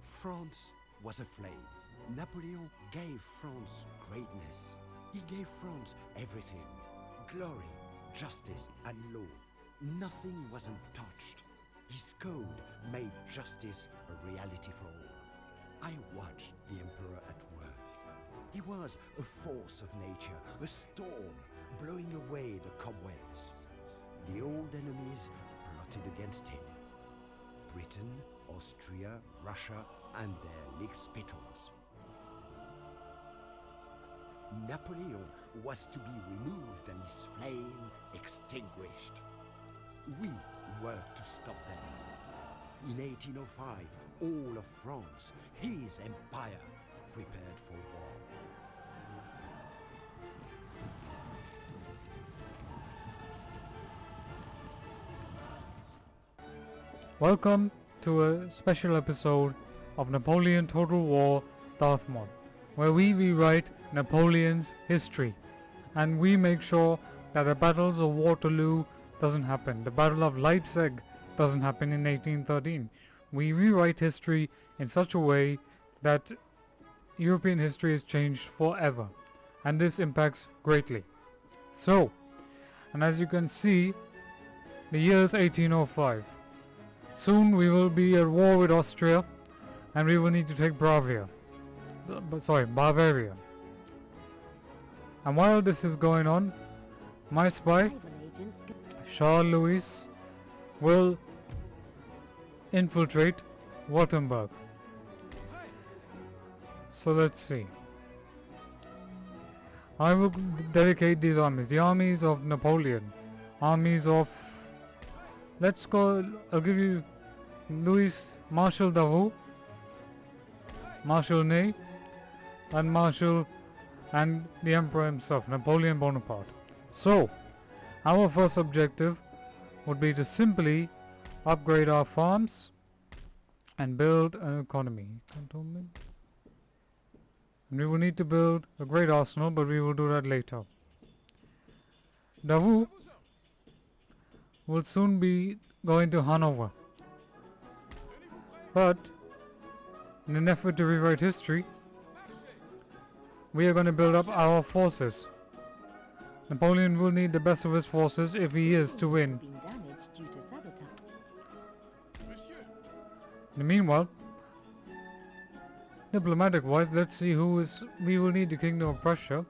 France was aflame. Napoleon gave France greatness. He gave France everything. Glory, justice and law. Nothing was untouched. His code made justice a reality for all. I watched the Emperor at work. He was a force of nature, a storm blowing away the cobwebs. The old enemies plotted against him. Britain, Austria, Russia and their league spittles. Napoleon was to be removed and his flame extinguished. We worked to stop them. In 1805, all of France, his empire, prepared for war. Welcome to a special episode of Napoleon Total War Darthmod, where we rewrite Napoleon's history and we make sure that the battles of Waterloo doesn't happen, the Battle of Leipzig doesn't happen in 1813. We rewrite history in such a way that European history is changed forever, and this impacts greatly. So, and as you can see, the year is 1805. Soon we will be at war with Austria and we will need to take Bavaria. And while this is going on, my spy, Charles Louis, will infiltrate Württemberg. So let's see. I will dedicate these armies. The armies of Napoleon. Armies of... Let's go... I'll give you Louis Marshal Davout, Marshal Ney, and Marshal and the Emperor himself, Napoleon Bonaparte. So, our first objective would be to simply upgrade our farms and build an economy. Cantonment. And we will need to build a great arsenal, but we will do that later. Davout will soon be going to Hanover. But, in an effort to rewrite history, we are going to build up our forces. Napoleon will need the best of his forces if he is to win. In the meanwhile, diplomatic wise, let's see who is... We will need the Kingdom of Prussia.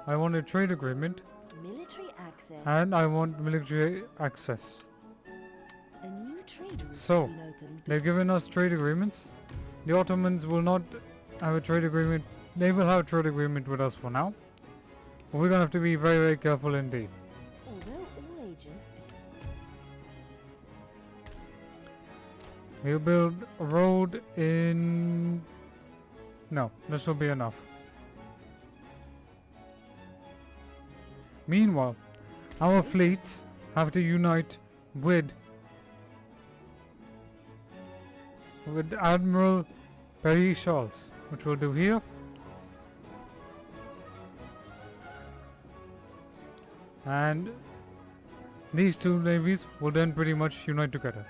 I want a trade agreement. Military access. And I want military access. A new trade route So, has been opened. they've given us trade agreements. The Ottomans will not have a trade agreement. They will have a trade agreement with us for now. But we're going to have to be very, very careful indeed. Although all agents We'll build a road in... No, this will be enough. Meanwhile, our fleets have to unite with Admiral Perry Charles, which we'll do here. And these two navies will then pretty much unite together.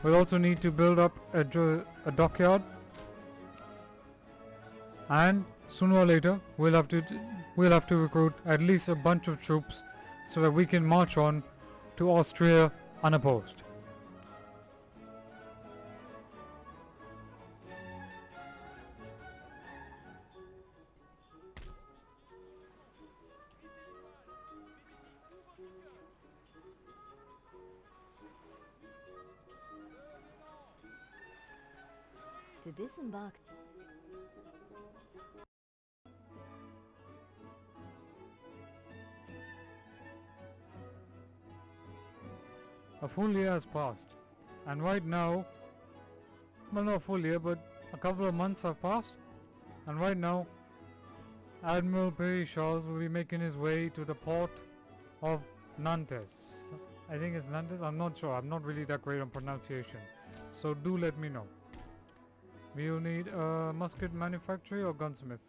We'll also need to build up a dockyard, and sooner or later we'll have to recruit at least a bunch of troops so that we can march on to Austria unopposed. to disembark. A full year has passed, and right now, well, not a full year, but a couple of months have passed, and right now Admiral Perry Charles will be making his way to the port of Nantes. I think it's Nantes, I'm not sure, I'm not really that great on pronunciation, so do let me know. We will need a musket manufactory or gunsmith.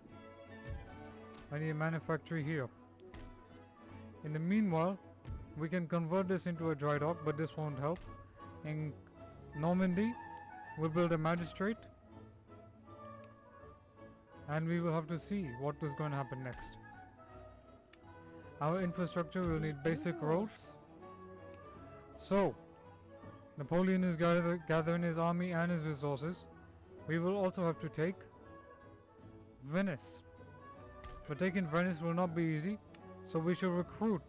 I need a manufactory here. In the meanwhile, we can convert this into a dry dock, but this won't help. In Normandy, we'll build a magistrate, and we will have to see what is going to happen next. Our infrastructure will need basic roads. So, Napoleon is gathering his army and his resources. We will also have to take Venice. But taking Venice will not be easy, so we shall recruit.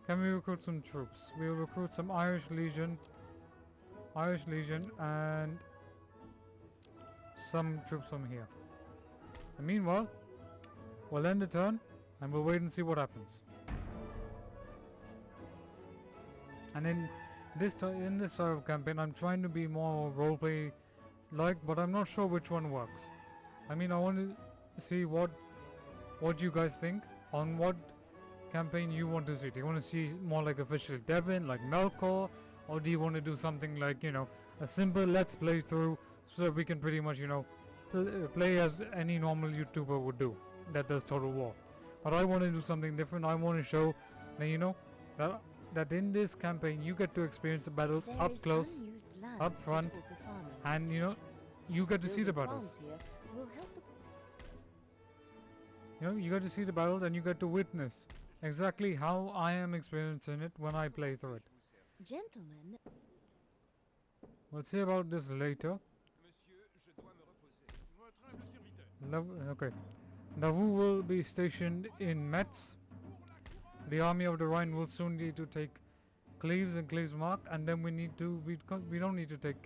Can we recruit some troops? We will recruit some Irish Legion, and some troops from here. And meanwhile, we'll end the turn and we'll wait and see what happens. And in this type of campaign, I'm trying to be more roleplay like, but I'm not sure which one works. I mean, I want to see what you guys think on what campaign you want to see. Do you want to see more like official Devon, like Melkor, or do you want to do something like, you know, a simple let's play through so that we can pretty much, you know, play as any normal YouTuber would do that does Total War. But I want to do something different. I want to show that, you know, that in this campaign you get to experience the battles There up is close, unused land up front, suitable for farming. and you know, you get to see the Building battles. farms here will help the You know, you get to see the battles and you get to witness exactly how I am experiencing it when I play through it. gentlemen. We'll see about this later. Okay. Nauvoo will be stationed in Metz. The army of the Rhine will soon need to take Cleves and Clevesmark, and then we don't need to take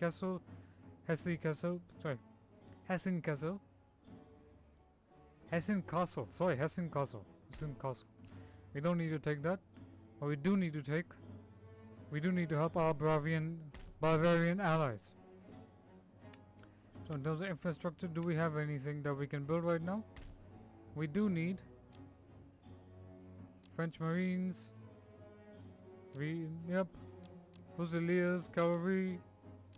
Hessen Castle. We don't need to take that, but we do need to help our Bavarian allies. So in terms of infrastructure, do we have anything that we can build right now? We do need French Marines, Fusiliers, cavalry,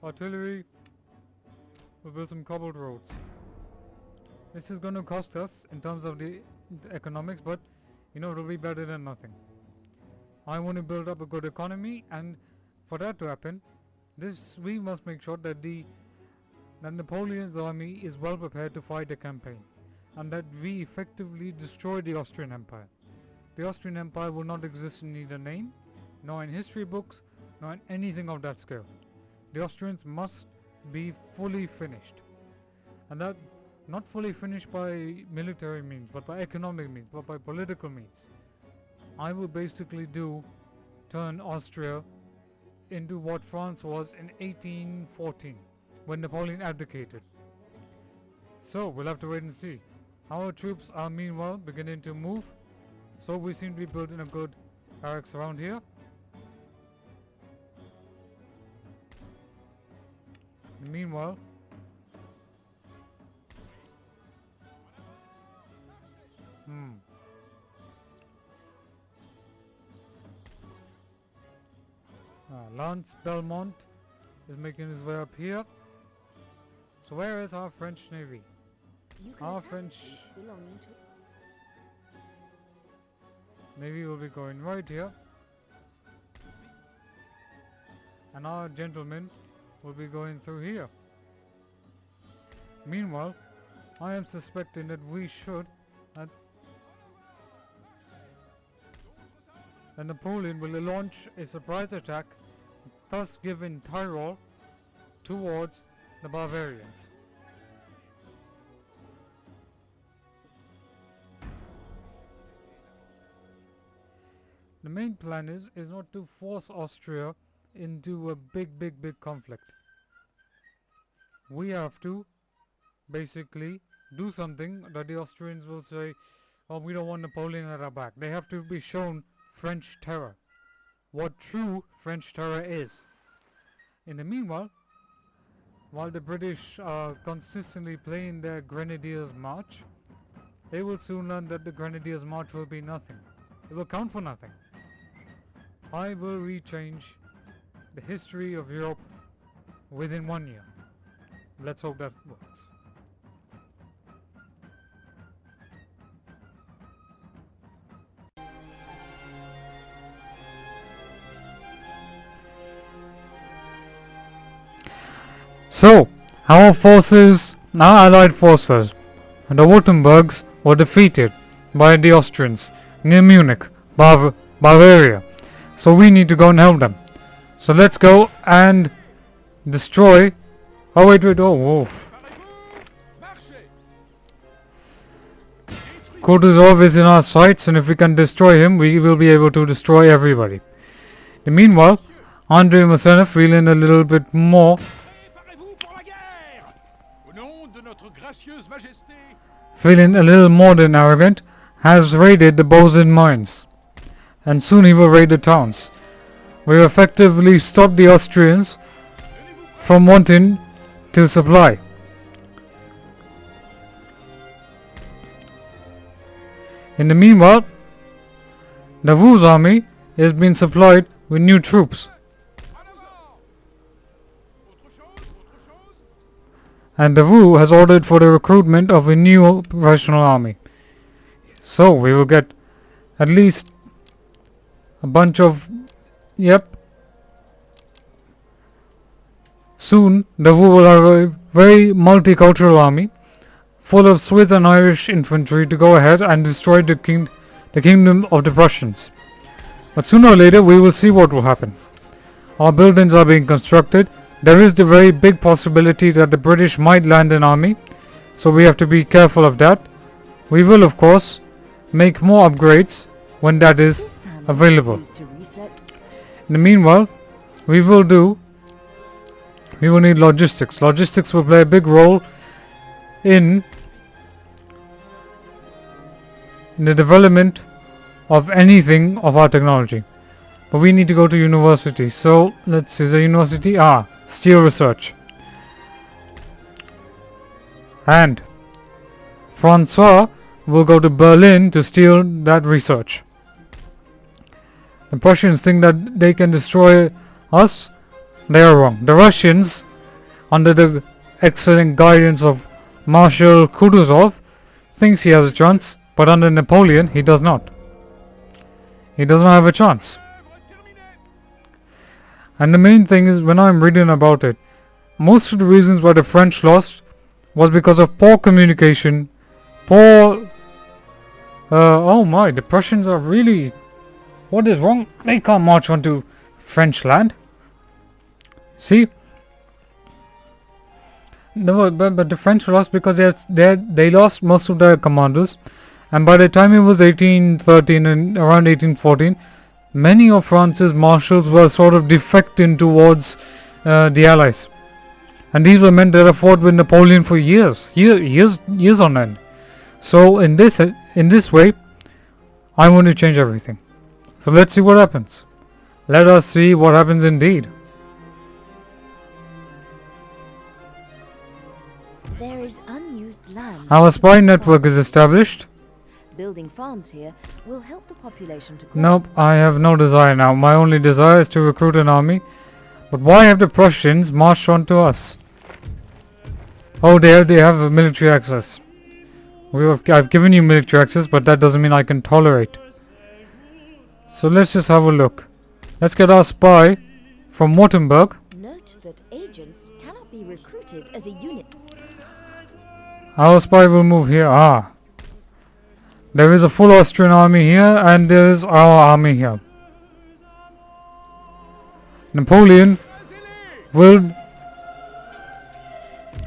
artillery. We'll build some cobbled roads. This is going to cost us in terms of the economics, but you know, it'll be better than nothing. I want to build up a good economy, and for that to happen, we must make sure that Napoleon's army is well prepared to fight the campaign, and that we effectively destroy the Austrian Empire. The Austrian Empire will not exist in either name, nor in history books, nor in anything of that scale. The Austrians must be fully finished, and that not fully finished by military means, but by economic means, but by political means. I will basically turn Austria into what France was in 1814, when Napoleon abdicated. So we'll have to wait and see. Our troops are meanwhile beginning to move, so we seem to be building a good barracks around here. Meanwhile, Lance Belmont is making his way up here. So where is our French Navy? You can Our attack French fleet belonging to Navy will be going right here, and our gentlemen will be going through here. Meanwhile, I am suspecting that we should that Napoleon will launch a surprise attack, thus giving Tyrol towards the Bavarians. The main plan is not to force Austria into a big conflict. We have to basically do something that the Austrians will say, oh, we don't want Napoleon at our back. They have to be shown French terror, what true French terror is. In the meanwhile, while the British are consistently playing their Grenadiers March, they will soon learn that the Grenadiers March will be nothing. It will count for nothing. I will rechange the history of Europe within 1 year. Let's hope that works. So, our allied forces the Württembergs were defeated by the Austrians near Munich, Bavaria. So we need to go and help them. So let's go and destroy. Oh wait, oh, whoa. Kutuzov is in our sights, and if we can destroy him, we will be able to destroy everybody. Meanwhile, Andrei Masenov, feeling a little bit more than arrogant, has raided the Bozen mines, and soon he will raid the towns. We effectively stop the Austrians from wanting to supply. In the meanwhile, the Wu's army is being supplied with new troops, and the Wu has ordered for the recruitment of a new professional army. So we will get at least a bunch of, soon the Wu will have a very multicultural army full of Swiss and Irish infantry to go ahead and destroy the kingdom of the Prussians. But sooner or later we will see what will happen. Our buildings are being constructed. There is the very big possibility that the British might land an army, so we have to be careful of that. We will of course make more upgrades when that is available. In the meanwhile, we will need logistics. Logistics will play a big role in the development of anything of our technology. But we need to go to university. So let's see, the university, steel research. And Francois will go to Berlin to steal that research. The Prussians think that they can destroy us. They are wrong. The Russians, under the excellent guidance of Marshal Kutuzov, thinks he has a chance, but under Napoleon he does not. He does not have a chance. And the main thing is, when I'm reading about it, most of the reasons why the French lost was because of poor communication, the Prussians are really, what is wrong? They can't march onto French land. See? No, but the French lost because they lost most of their commanders, and by the time it was 1813 and around 1814, many of France's marshals were sort of defecting towards the Allies, and these were men that have fought with Napoleon for years on end. So in this way, I want to change everything. So let's see what happens. Let us see what happens indeed. There is unused land. Our spy network is established. Building farms here will help the population to grow. Nope, I have no desire now. My only desire is to recruit an army. But why have the Prussians marched on to us? Oh, they have military access. I've given you military access, but that doesn't mean I can tolerate. So let's just have a look. Let's get our spy from Württemberg. Note that agents cannot be recruited as a unit. Our spy will move here. There is a full Austrian army here, and there is our army here. Napoleon will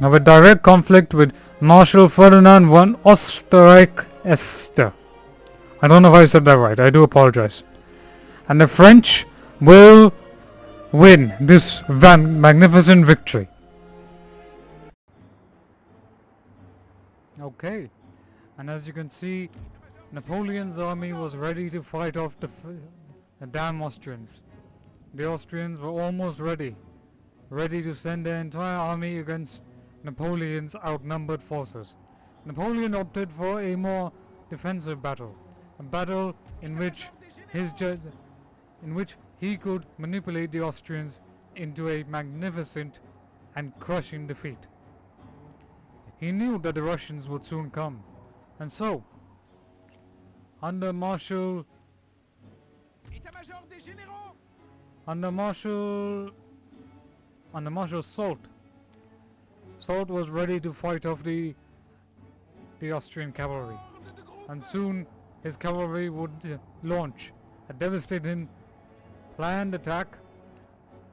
have a direct conflict with Marshal Ferdinand von Österreich-Este. I don't know if I said that right. I do apologize. And the French will win this magnificent victory. Okay, and as you can see, Napoleon's army was ready to fight off the damn Austrians. The Austrians were almost ready to send their entire army against Napoleon's outnumbered forces. Napoleon opted for a more defensive battle, a battle in which he could manipulate the Austrians into a magnificent and crushing defeat. He knew that the Russians would soon come, and so, under Marshal Soult was ready to fight off the the Austrian cavalry, and soon his cavalry would launch a devastating planned attack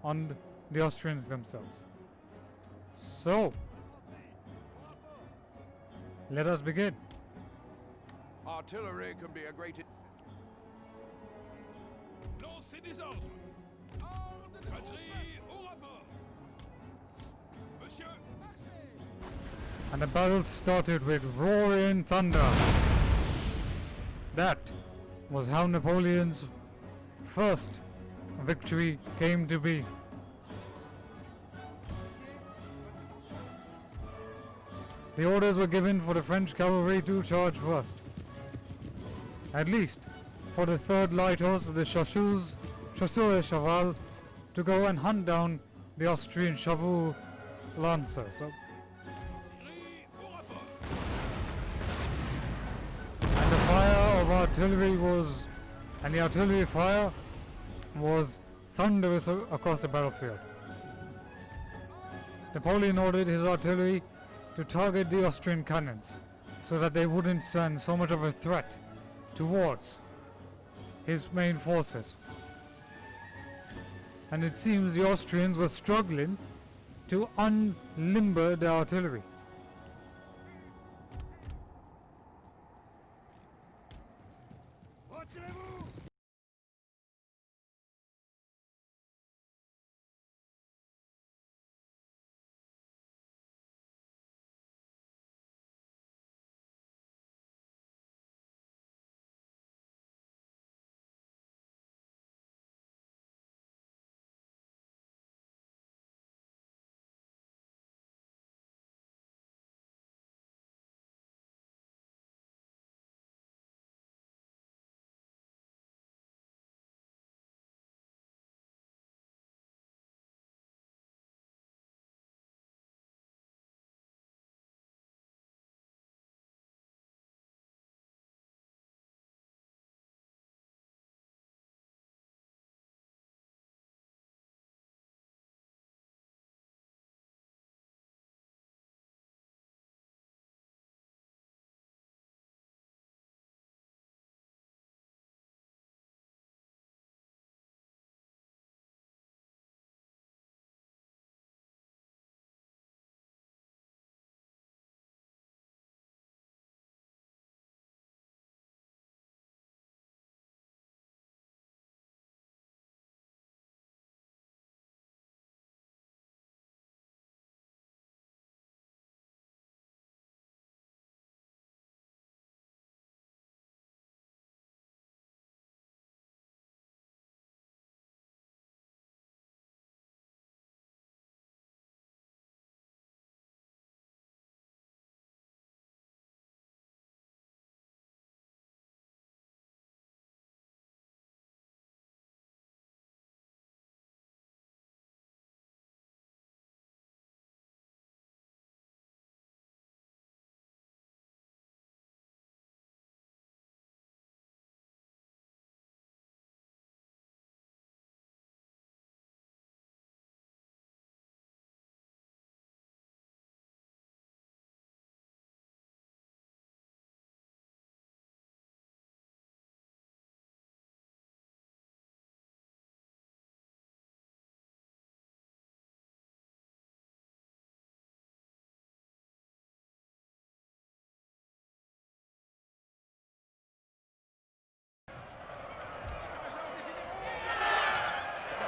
on the Austrians themselves. So, let us begin. Artillery can be a great... Lancez des ordres. Batterie au rapport. Monsieur. And the battle started with roaring thunder. That was how Napoleon's first victory came to be. The orders were given for the French cavalry to charge first. At least for the third light horse of the Chasseurs Cheval to go and hunt down the Austrian Chevaux Lancers. So, and the fire of artillery was, and the artillery fire was thunderous across the battlefield. Napoleon ordered his artillery to target the Austrian cannons so that they wouldn't send so much of a threat towards his main forces. And it seems the Austrians were struggling to unlimber the artillery.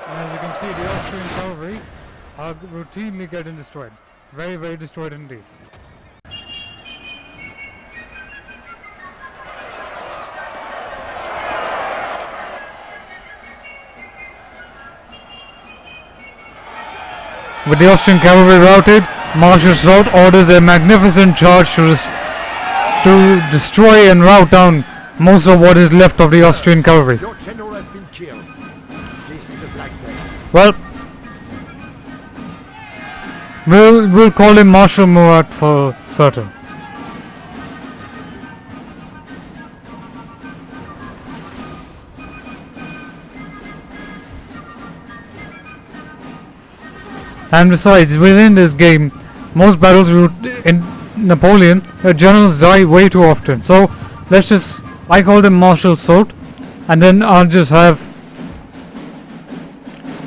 And as you can see, the Austrian cavalry are routinely getting destroyed. Very, very destroyed indeed. With the Austrian cavalry routed, Marshal Soult orders a magnificent charge to destroy and rout down most of what is left of the Austrian cavalry. Your general has been killed. This is a black day. Well, we'll call him Marshal Murat for certain. And besides, within this game, most battles Napoleon that generals die way too often. So let's just, I call them Marshal Soult, and then I'll just have,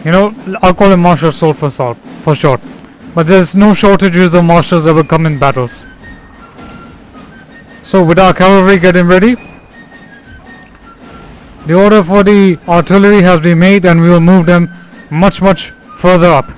I'll call him Marshal Soult for short. But there's no shortages of marshals that will come in battles. So with our cavalry getting ready, the order for the artillery has been made, and we will move them much further up.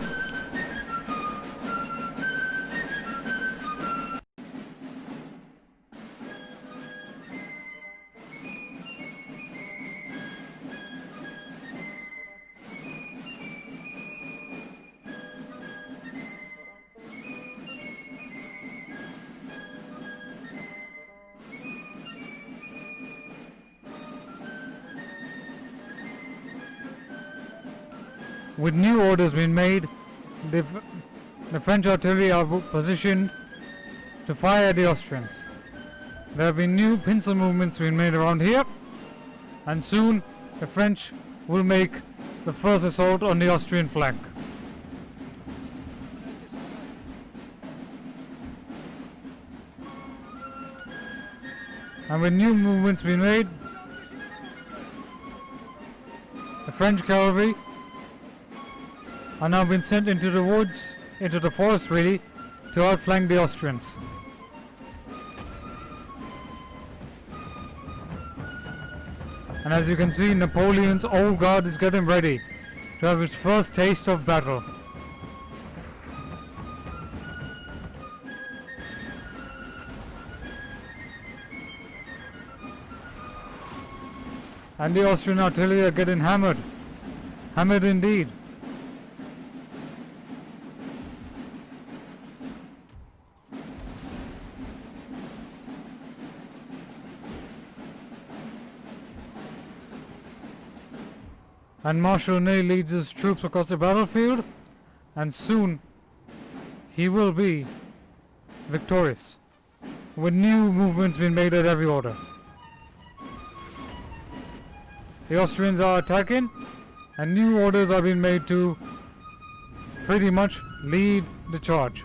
With new orders being made, the French artillery are positioned to fire at the Austrians. There have been new pincer movements being made around here, and soon the French will make the first assault on the Austrian flank. And with new movements being made, the French cavalry are now being sent into the woods, into the forest really, to outflank the Austrians. And as you can see, Napoleon's old guard is getting ready to have its first taste of battle. And the Austrian artillery are getting hammered. Hammered indeed. And Marshal Ney leads his troops across the battlefield, and soon he will be victorious, with new movements being made at every order. The Austrians are attacking, and new orders are being made to pretty much lead the charge.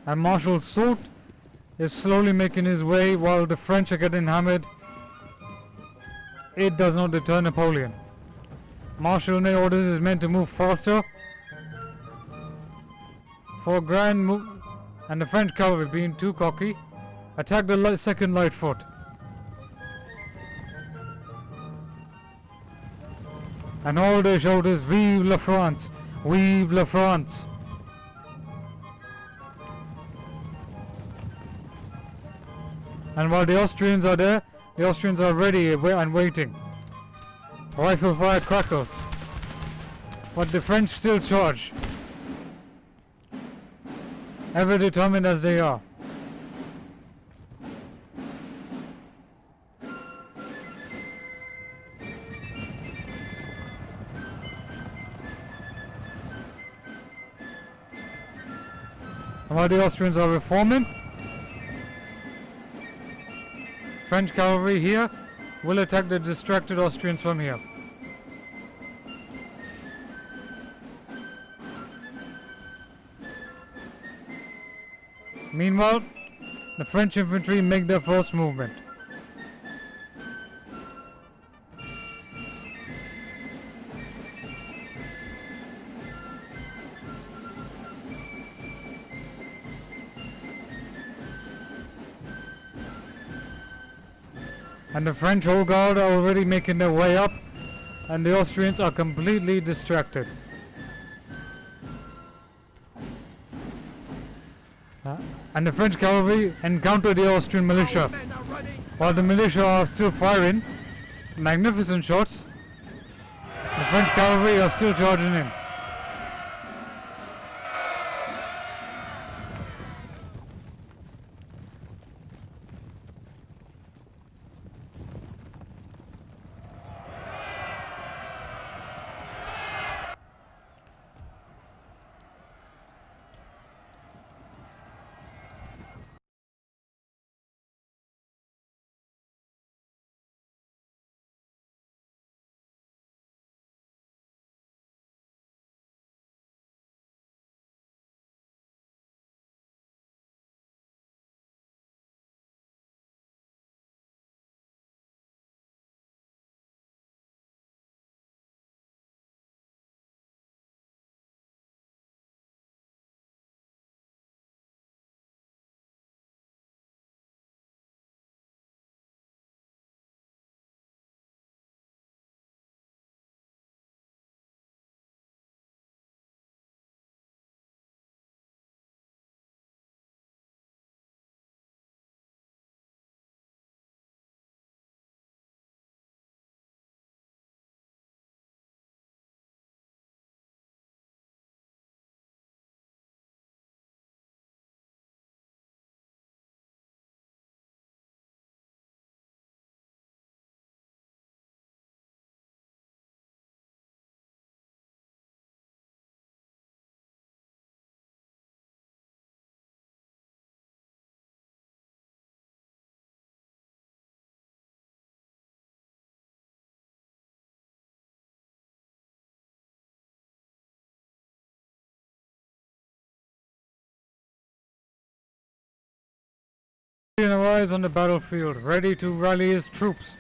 And Marshal Soult is slowly making his way while the French are getting hammered. It does not deter Napoleon. Marshal Ney orders his men to move faster for a grand move, and the French cavalry, being too cocky, attack the second light foot. And all they shout is "Vive la France! Vive la France!" And while the Austrians are there, the Austrians are ready and waiting. Rifle fire crackles, but the French still charge, ever determined as they are. And while the Austrians are reforming, French cavalry here will attack the distracted Austrians from here. Meanwhile, the French infantry make their first movement. And the French whole guard are already making their way up, and the Austrians are completely distracted. And the French cavalry encounter the Austrian militia. While the militia are still firing magnificent shots, the French cavalry are still charging in. Napoleon arrives on the battlefield, ready to rally his troops.